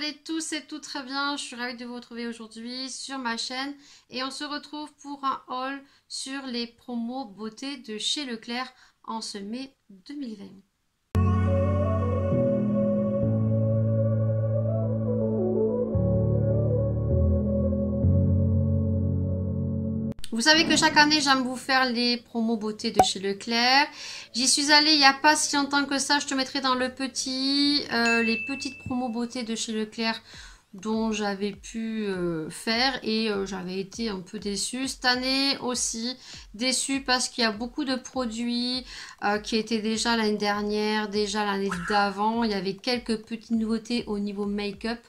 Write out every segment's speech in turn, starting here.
Allez tous et tout très bien, je suis ravie de vous retrouver aujourd'hui sur ma chaîne et on se retrouve pour un haul sur les promos beauté de chez Leclerc en ce mai 2020. Vous savez que chaque année j'aime vous faire les promos beauté de chez Leclerc. J'y suis allée il n'y a pas si longtemps que ça, je te mettrai dans le petit les petites promos beauté de chez Leclerc dont j'avais pu faire et j'avais été un peu déçue. Cette année aussi déçue parce qu'il y a beaucoup de produits qui étaient déjà l'année dernière, déjà l'année d'avant. Il y avait quelques petites nouveautés au niveau make-up.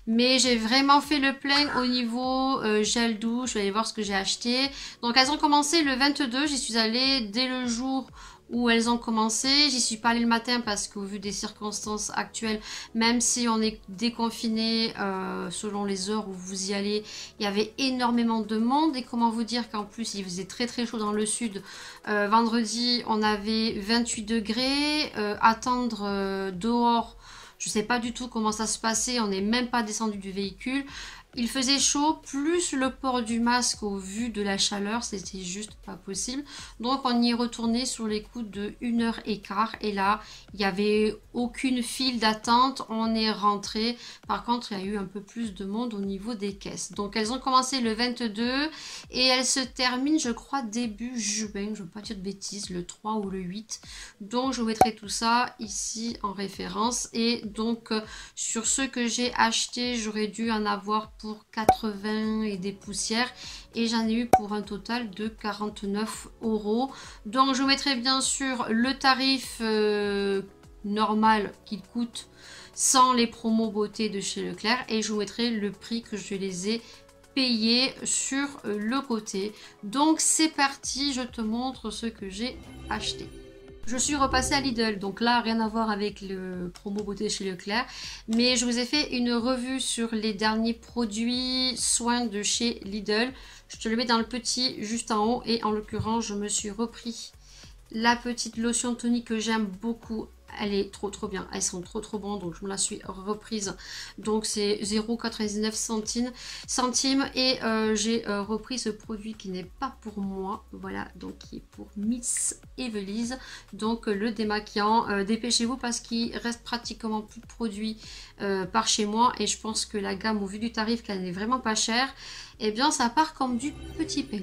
Mais j'ai vraiment fait le plein au niveau gel douche. Je vais aller voir ce que j'ai acheté. Donc elles ont commencé le 22. J'y suis allée dès le jour où elles ont commencé. J'y suis pas allée le matin parce qu'au vu des circonstances actuelles, même si on est déconfiné selon les heures où vous y allez, il y avait énormément de monde. Et comment vous dire qu'en plus il faisait très très chaud dans le sud. Vendredi on avait 28 degrés. Attendre dehors, je sais pas du tout comment ça se passait, on n'est même pas descendu du véhicule. Il faisait chaud, plus le port du masque au vu de la chaleur, c'était juste pas possible. Donc on y est retourné sur les coups de 1h15 et là, il n'y avait aucune file d'attente, on est rentré. Par contre, il y a eu un peu plus de monde au niveau des caisses. Donc elles ont commencé le 22 et elles se terminent, je crois, début juin, je ne veux pas dire de bêtises, le 3 ou le 8. Donc je vous mettrai tout ça ici en référence. Et donc sur ceux que j'ai achetés, j'aurais dû en avoir pour 80 et des poussières et j'en ai eu pour un total de 49 €. Donc je vous mettrai bien sûr le tarif normal qu'il coûte sans les promos beauté de chez Leclerc et je vous mettrai le prix que je les ai payés sur le côté. Donc c'est parti, je te montre ce que j'ai acheté. Je suis repassée à Lidl, donc là rien à voir avec le promo beauté chez Leclerc, mais je vous ai fait une revue sur les derniers produits soins de chez Lidl. Je te le mets dans le petit juste en haut et en l'occurrence je me suis repris la petite lotion tonique que j'aime beaucoup. Elle est trop bien, elles sont trop bonnes, donc je me la suis reprise. Donc c'est 0,99 centimes et j'ai repris ce produit qui n'est pas pour moi, voilà, donc qui est pour Miss Evelise, donc le démaquillant. Dépêchez-vous parce qu'il reste pratiquement plus de produits par chez moi et je pense que la gamme, au vu du tarif qu'elle n'est vraiment pas chère, et bien ça part comme du petit pain.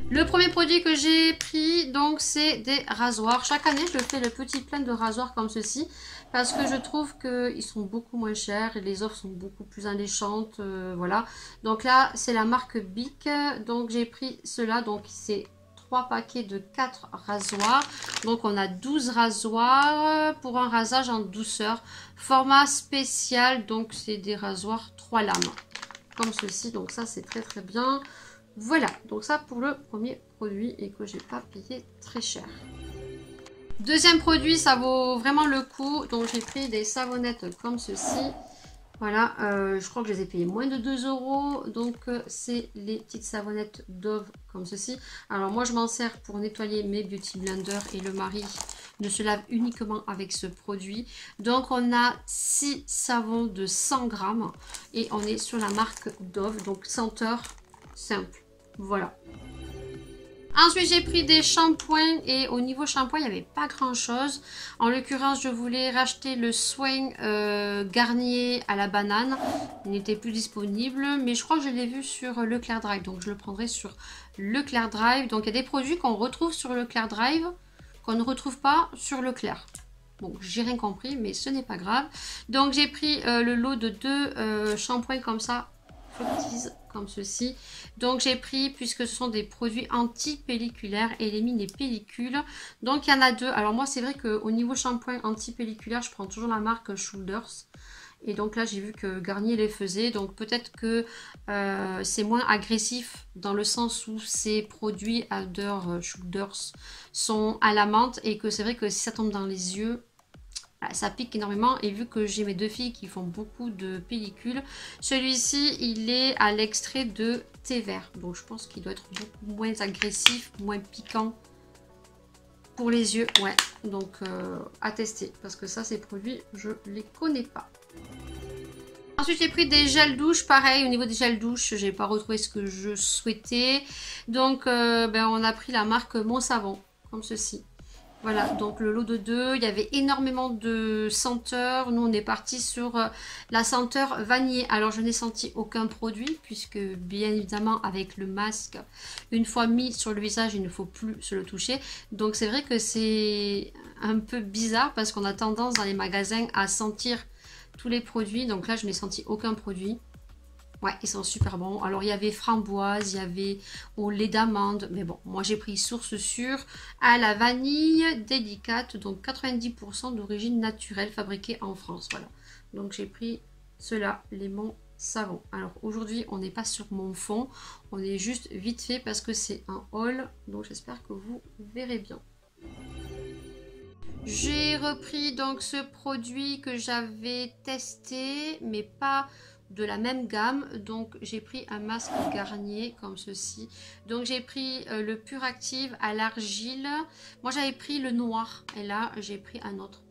Le premier produit que j'ai pris, donc, c'est des rasoirs. Chaque année, je fais le petit plein de rasoirs comme ceci parce que je trouve qu'ils sont beaucoup moins chers et les offres sont beaucoup plus alléchantes. Voilà. Donc là, c'est la marque Bic. Donc, j'ai pris cela. Donc, c'est 3 paquets de 4 rasoirs. Donc, on a 12 rasoirs pour un rasage en douceur. Format spécial. Donc, c'est des rasoirs 3 lames comme ceci. Donc, ça, c'est très bien. Voilà, donc ça pour le premier produit et que j'ai pas payé très cher. Deuxième produit, ça vaut vraiment le coup. Donc j'ai pris des savonnettes comme ceci. Voilà, je crois que je les ai payées moins de 2 €. Donc c'est les petites savonnettes Dove comme ceci. Alors moi je m'en sers pour nettoyer mes beauty blenders et le mari ne se lave uniquement avec ce produit. Donc on a 6 savons de 100 grammes et on est sur la marque Dove. Donc senteur simple. Voilà. Ensuite, j'ai pris des shampoings et au niveau shampoing, il n'y avait pas grand chose. En l'occurrence, je voulais racheter le soin Garnier à la banane. Il n'était plus disponible, mais je crois que je l'ai vu sur Leclerc Drive. Donc, je le prendrai sur Leclerc Drive. Donc, il y a des produits qu'on retrouve sur Leclerc Drive qu'on ne retrouve pas sur Leclerc. Bon, j'ai rien compris, mais ce n'est pas grave. Donc, j'ai pris le lot de 2 shampoings comme ça. Comme ceci. Donc j'ai pris, puisque ce sont des produits anti-pelliculaires, élimine les pellicules. Donc il y en a 2. Alors moi c'est vrai qu'au niveau shampoing anti-pelliculaire, je prends toujours la marque Shoulders. Et donc là j'ai vu que Garnier les faisait. Donc peut-être que c'est moins agressif dans le sens où ces produits Alder Shoulders sont à la menthe. Et que c'est vrai que si ça tombe dans les yeux, ça pique énormément et vu que j'ai mes 2 filles qui font beaucoup de pellicules, celui-ci il est à l'extrait de thé vert. Donc je pense qu'il doit être beaucoup moins agressif, moins piquant pour les yeux. Ouais, donc à tester parce que ça ces produits je les connais pas. Ensuite, j'ai pris des gels douche. Pareil, au niveau des gels douche, j'ai pas retrouvé ce que je souhaitais. Donc, on a pris la marque Mon Savon, comme ceci. Voilà, donc le lot de 2, il y avait énormément de senteurs. Nous, on est parti sur la senteur vanille. Alors, je n'ai senti aucun produit, puisque bien évidemment, avec le masque, une fois mis sur le visage, il ne faut plus se le toucher. Donc, c'est vrai que c'est un peu bizarre, parce qu'on a tendance dans les magasins à sentir tous les produits. Donc là, je n'ai senti aucun produit. Ouais, ils sont super bons. Alors, il y avait framboise, il y avait au lait d'amande. Mais bon, moi, j'ai pris source sûre à la vanille délicate. Donc, 90% d'origine naturelle fabriquée en France. Voilà. Donc, j'ai pris cela, les Mon Savon. Alors, aujourd'hui, on n'est pas sur mon fond. On est juste vite fait parce que c'est un haul. Donc, j'espère que vous verrez bien. J'ai repris donc ce produit que j'avais testé, mais pas de la même gamme. Donc j'ai pris un masque Garnier comme ceci. Donc j'ai pris le Pur Active à l'argile. Moi j'avais pris le noir et là j'ai pris un autre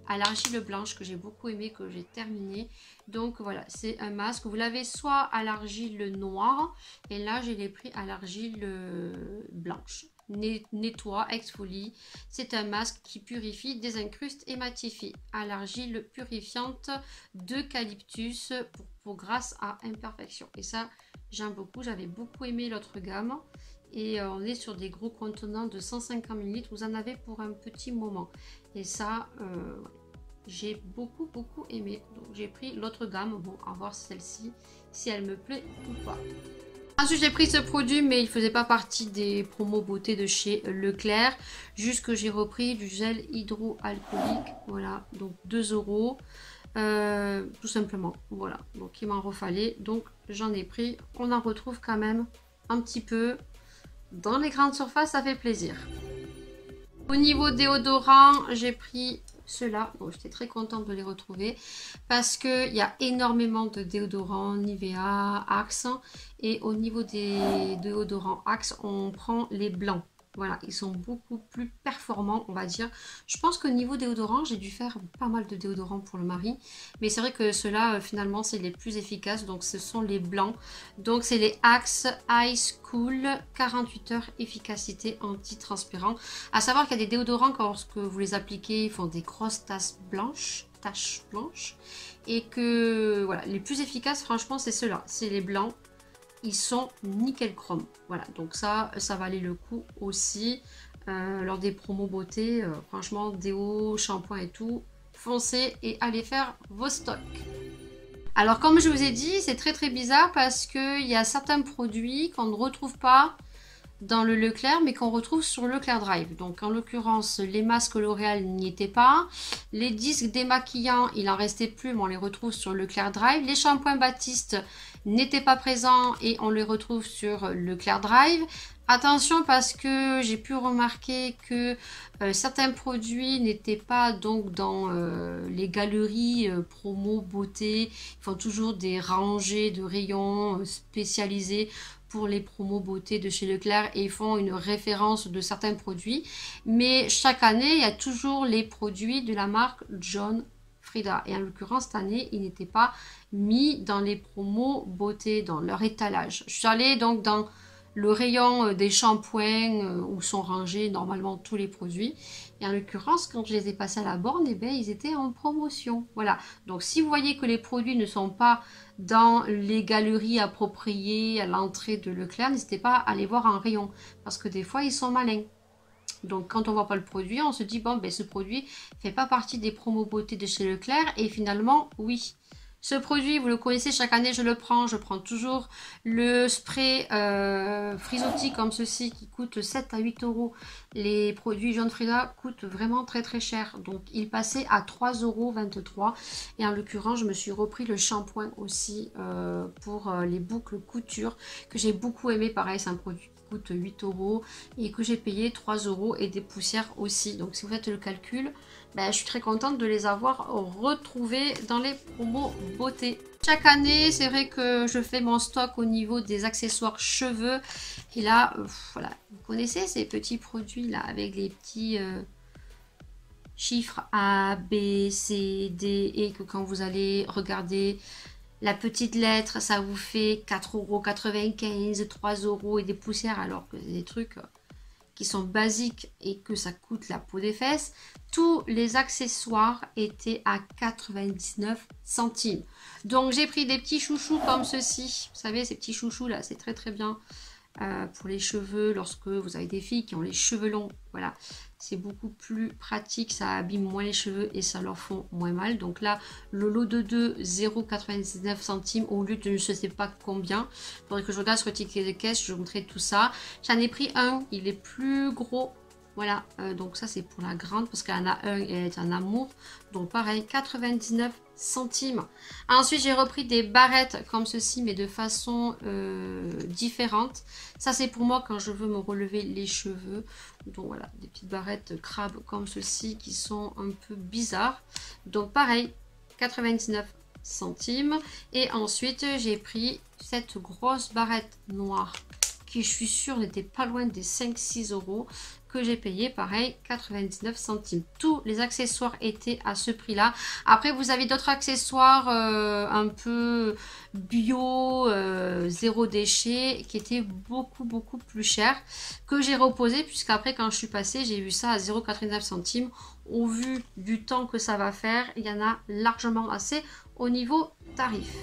à l'argile blanche que j'ai beaucoup aimé, que j'ai terminé. Donc voilà, c'est un masque. Vous l'avez soit à l'argile noire et là je l'ai pris à l'argile blanche. Nettoie, exfolie. C'est un masque qui purifie, désincruste et matifie à l'argile purifiante d'eucalyptus pour grâce à imperfection. Et ça, j'aime beaucoup. J'avais beaucoup aimé l'autre gamme. Et on est sur des gros contenants de 150 ml. Vous en avez pour un petit moment. Et ça, j'ai beaucoup aimé. Donc j'ai pris l'autre gamme. Bon, à voir celle-ci, si elle me plaît ou pas. Ensuite, j'ai pris ce produit, mais il ne faisait pas partie des promos beauté de chez Leclerc. Juste que j'ai repris du gel hydroalcoolique. Voilà, donc 2 €. Tout simplement. Voilà, donc il m'en refallait. Donc j'en ai pris. On en retrouve quand même un petit peu dans les grandes surfaces. Ça fait plaisir. Au niveau déodorant, j'ai pris ceux-là. Bon, j'étais très contente de les retrouver parce qu'il y a énormément de déodorants Nivea, Axe. Et au niveau des déodorants Axe, on prend les blancs. Voilà, ils sont beaucoup plus performants, on va dire. Je pense qu'au niveau déodorant, j'ai dû faire pas mal de déodorants pour le mari. Mais c'est vrai que ceux-là, finalement, c'est les plus efficaces. Donc, ce sont les blancs. Donc, c'est les Axe Ice Cool 48 heures efficacité anti-transpirant. À savoir qu'il y a des déodorants, quand lorsque vous les appliquez, ils font des grosses taches blanches. Et que, voilà, les plus efficaces, franchement, c'est ceux-là. C'est les blancs. Ils sont nickel chrome. Voilà, donc ça valait le coup aussi. Lors des promos beauté, franchement, déo, shampoing et tout, foncez et allez faire vos stocks. Alors, comme je vous ai dit, c'est très bizarre parce qu'il y a certains produits qu'on ne retrouve pas dans le Leclerc, mais qu'on retrouve sur Leclerc Drive. Donc, en l'occurrence, les masques L'Oréal n'y étaient pas. Les disques démaquillants, il en restait plus, mais on les retrouve sur Leclerc Drive. Les shampoings Baptiste n'étaient pas présents et on les retrouve sur Leclerc Drive. Attention parce que j'ai pu remarquer que certains produits n'étaient pas donc dans les galeries promo beauté. Ils font toujours des rangées de rayons spécialisés pour les promos beauté de chez Leclerc et ils font une référence de certains produits. Mais chaque année, il y a toujours les produits de la marque John Frieda. Et en l'occurrence, cette année, ils n'étaient pas mis dans les promos beauté, dans leur étalage. Je suis allée donc dans le rayon des shampoings où sont rangés normalement tous les produits. Et en l'occurrence, quand je les ai passés à la borne, eh bien, ils étaient en promotion. Voilà. Donc, si vous voyez que les produits ne sont pas dans les galeries appropriées à l'entrée de Leclerc, n'hésitez pas à aller voir en rayon. Parce que des fois, ils sont malins. Donc, quand on ne voit pas le produit, on se dit, bon, ben, ce produit ne fait pas partie des promos beauté de chez Leclerc. Et finalement, oui. Ce produit, vous le connaissez, chaque année je le prends. Je prends toujours le spray Frisoti comme ceci qui coûte 7 à 8 €. Les produits John Frieda coûtent vraiment très cher. Donc il passait à 3,23 €. Et en l'occurrence, je me suis repris le shampoing aussi pour les boucles couture que j'ai beaucoup aimé. Pareil, c'est un produit qui coûte 8 € et que j'ai payé 3 € et des poussières aussi. Donc si vous faites le calcul, ben, je suis très contente de les avoir retrouvés dans les promos beauté. Chaque année, c'est vrai que je fais mon stock au niveau des accessoires cheveux. Et là, voilà, vous connaissez ces petits produits là avec les petits chiffres A, B, C, D et que quand vous allez regarder La petite lettre, ça vous fait 4,95 €, 3 € et des poussières, alors que c'est des trucs qui sont basiques et que ça coûte la peau des fesses. Tous les accessoires étaient à 99 centimes. Donc j'ai pris des petits chouchous comme ceci. Vous savez, ces petits chouchous là, c'est très très bien pour les cheveux lorsque vous avez des filles qui ont les cheveux longs. Voilà, c'est beaucoup plus pratique, ça abîme moins les cheveux et ça leur font moins mal. Donc là, le lot de 2, 0,99 centimes au lieu de je ne sais pas combien. Il faudrait que je regarde sur le ticket de caisse, je vous montrerai tout ça. J'en ai pris un, il est plus gros. Voilà, donc ça c'est pour la grande parce qu'elle en a un et elle est un amour. Donc pareil, 99 centimes. Ensuite j'ai repris des barrettes comme ceci mais de façon différente. Ça c'est pour moi quand je veux me relever les cheveux. Donc voilà, des petites barrettes crabe comme ceci qui sont un peu bizarres. Donc pareil, 99 centimes. Et ensuite j'ai pris cette grosse barrette noire qui je suis sûre n'était pas loin des 5-6 € que j'ai payé pareil 99 centimes. Tous les accessoires étaient à ce prix là. Après vous avez d'autres accessoires un peu bio, zéro déchet qui étaient beaucoup plus chers que j'ai reposé puisqu'après quand je suis passée j'ai vu ça à 0,99 centimes. Au vu du temps que ça va faire, il y en a largement assez au niveau tarif.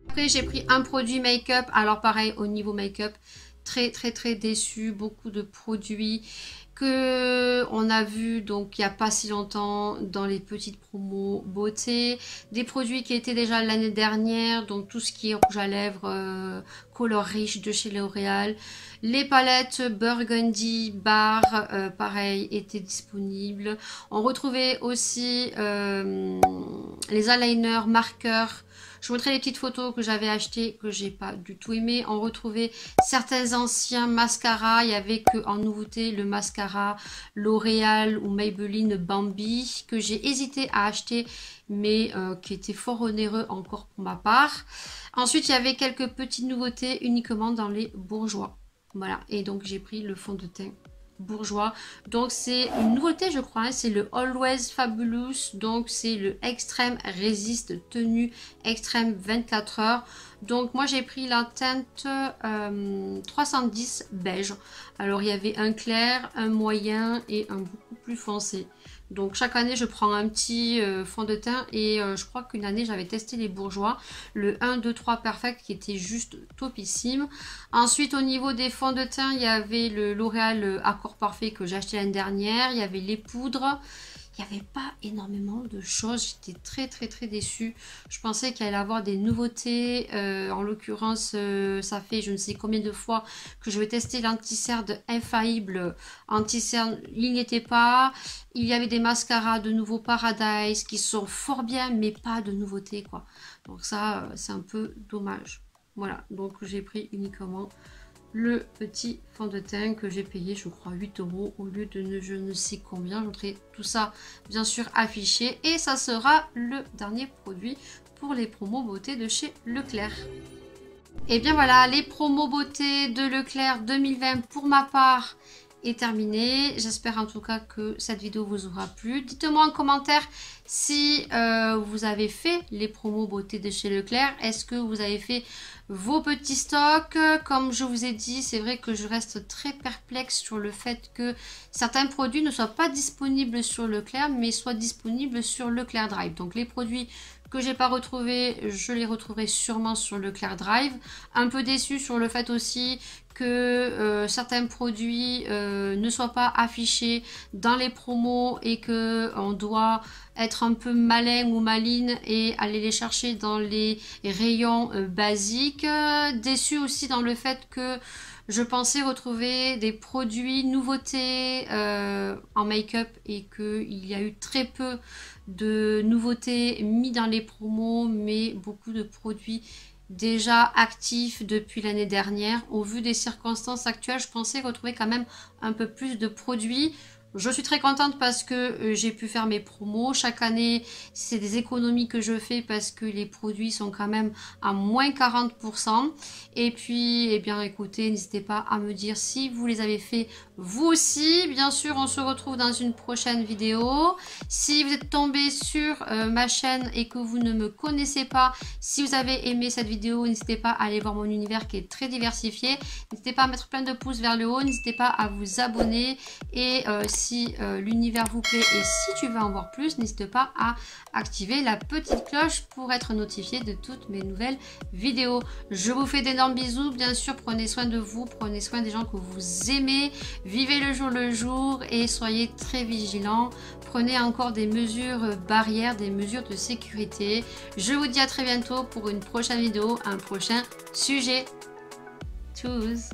Après j'ai pris un produit make-up, alors pareil au niveau make-up, très déçu, beaucoup de produits que on a vu donc il n'y a pas si longtemps dans les petites promos beauté, des produits qui étaient déjà l'année dernière, donc tout ce qui est rouge à lèvres, Color Riche de chez L'Oréal, les palettes Burgundy Bar, pareil, étaient disponibles. On retrouvait aussi les eyeliners marqueurs. Je vous montrerai les petites photos que j'avais achetées, que j'ai pas du tout aimé. On retrouvait certains anciens mascaras. Il y avait que en nouveauté le mascara L'Oréal ou Maybelline Bambi, que j'ai hésité à acheter, mais qui était fort onéreux encore pour ma part. Ensuite, il y avait quelques petites nouveautés uniquement dans les bourgeois. Voilà, et donc j'ai pris le fond de teint bourgeois. Donc c'est une nouveauté je crois, hein, c'est le Always Fabulous, donc c'est le Extreme Resist tenue extrême 24 heures. Donc moi j'ai pris la teinte 310 beige. Alors il y avait un clair, un moyen et un beaucoup plus foncé. Donc chaque année je prends un petit fond de teint et je crois qu'une année j'avais testé les bourgeois, le 1, 2, 3 Perfect qui était juste topissime. Ensuite au niveau des fonds de teint il y avait le L'Oréal Accord Parfait que j'ai acheté l'année dernière, il y avait les poudres. Il n'y avait pas énormément de choses, j'étais très déçue. Je pensais qu'il allait y avoir des nouveautés, en l'occurrence ça fait je ne sais combien de fois que je vais tester l'anti-cerne infaillible, anti-cerne, il n'y était pas. Il y avait des mascaras de nouveau Paradise qui sont fort bien mais pas de nouveautés quoi. Donc ça c'est un peu dommage. Voilà, donc j'ai pris uniquement le petit fond de teint que j'ai payé je crois 8 € au lieu de je ne sais combien. Je montrerai tout ça bien sûr affiché et ça sera le dernier produit pour les promos beauté de chez Leclerc. Et bien voilà, les promos beauté de Leclerc 2020 pour ma part est terminé. J'espère en tout cas que cette vidéo vous aura plu. Dites-moi en commentaire si vous avez fait les promos beauté de chez Leclerc. Est-ce que vous avez fait vos petits stocks? Comme je vous ai dit, c'est vrai que je reste très perplexe sur le fait que certains produits ne soient pas disponibles sur Leclerc mais soient disponibles sur Leclerc Drive. Donc les produits que j'ai pas retrouvé, je les retrouverai sûrement sur Leclerc Drive. Un peu déçu sur le fait aussi que certains produits ne soient pas affichés dans les promos et que on doit être un peu malin ou maline et aller les chercher dans les rayons basiques. Déçu aussi dans le fait que je pensais retrouver des produits nouveautés en make-up et qu'il y a eu très peu de nouveautés mis dans les promos, mais beaucoup de produits déjà actifs depuis l'année dernière. Au vu des circonstances actuelles, je pensais retrouver quand même un peu plus de produits. Je suis très contente parce que j'ai pu faire mes promos. Chaque année, c'est des économies que je fais parce que les produits sont quand même à moins 40%. Et puis, eh bien, écoutez, n'hésitez pas à me dire si vous les avez fait vous aussi. Bien sûr, on se retrouve dans une prochaine vidéo. Si vous êtes tombé sur ma chaîne et que vous ne me connaissez pas, si vous avez aimé cette vidéo, n'hésitez pas à aller voir mon univers qui est très diversifié. N'hésitez pas à mettre plein de pouces vers le haut. N'hésitez pas à vous abonner. Et si l'univers vous plaît et si tu veux en voir plus, n'hésite pas à activer la petite cloche pour être notifié de toutes mes nouvelles vidéos. Je vous fais d'énormes bisous. Bien sûr, prenez soin de vous, prenez soin des gens que vous aimez. Vivez le jour et soyez très vigilants. Prenez encore des mesures barrières, des mesures de sécurité. Je vous dis à très bientôt pour une prochaine vidéo, un prochain sujet. Tchuss!